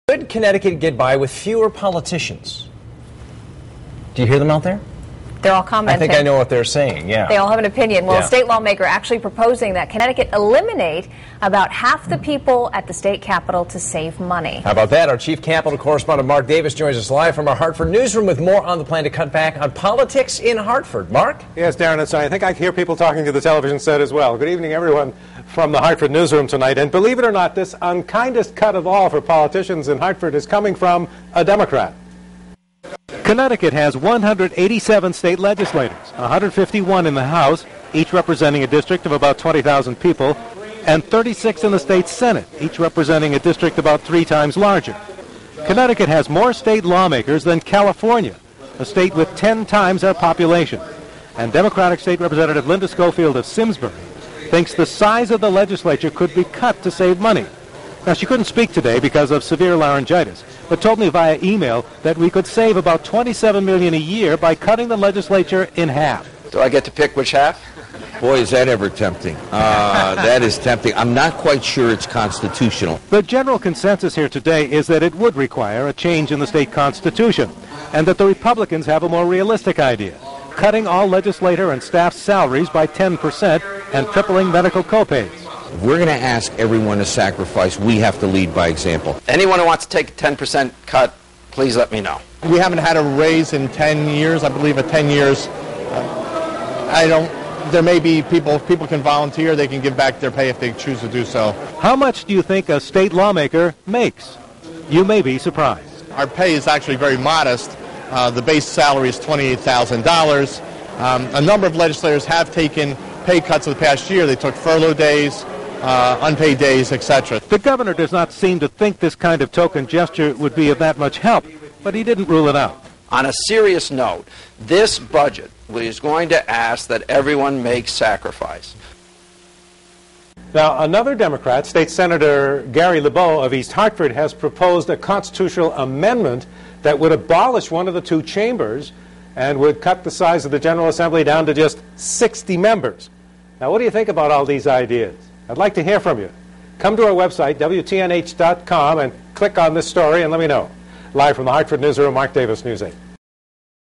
Could Connecticut get by with fewer politicians? Do you hear them out there? They're all commenting. I think I know what they're saying, yeah. They all have an opinion. Well, a state lawmaker actually proposing that Connecticut eliminate about half the people at the state capitol to save money. How about that? Our chief Capitol correspondent Mark Davis joins us live from our Hartford newsroom with more on the plan to cut back on politics in Hartford. Mark? Yes, Darren, I think I hear people talking to the television set as well. Good evening, everyone, from the Hartford newsroom tonight. And believe it or not, this unkindest cut of all for politicians in Hartford is coming from a Democrat. Connecticut has 187 state legislators, 151 in the House, each representing a district of about 20,000 people, and 36 in the state Senate, each representing a district about 3 times larger. Connecticut has more state lawmakers than California, a state with 10 times our population. And Democratic State Representative Linda Schofield of Simsbury thinks the size of the legislature could be cut to save money. Now, she couldn't speak today because of severe laryngitis, but told me via email that we could save about $27 million a year by cutting the legislature in half. Do I get to pick which half? Boy, is that ever tempting. That is tempting. I'm not quite sure it's constitutional. The general consensus here today is that it would require a change in the state constitution, and that the Republicans have a more realistic idea, cutting all legislator and staff salaries by 10% and tripling medical copays. If we're going to ask everyone to sacrifice, we have to lead by example. Anyone who wants to take a 10% cut, please let me know. We haven't had a raise in 10 years. I believe at 10 years, there may be people can volunteer, they can give back their pay if they choose to do so. How much do you think a state lawmaker makes? You may be surprised. Our pay is actually very modest. The base salary is $28,000. A number of legislators have taken pay cuts in the past year. They took furlough days, unpaid days, etc. The governor does not seem to think this kind of token gesture would be of that much help, but he didn't rule it out. On a serious note, this budget is going to ask that everyone make sacrifice. Now, another Democrat, State Senator Gary LeBeau of East Hartford, has proposed a constitutional amendment that would abolish one of the 2 chambers and would cut the size of the General Assembly down to just 60 members. Now, what do you think about all these ideas? I'd like to hear from you. Come to our website, WTNH.com, and click on this story and let me know. Live from the Hartford newsroom, Mark Davis, News 8.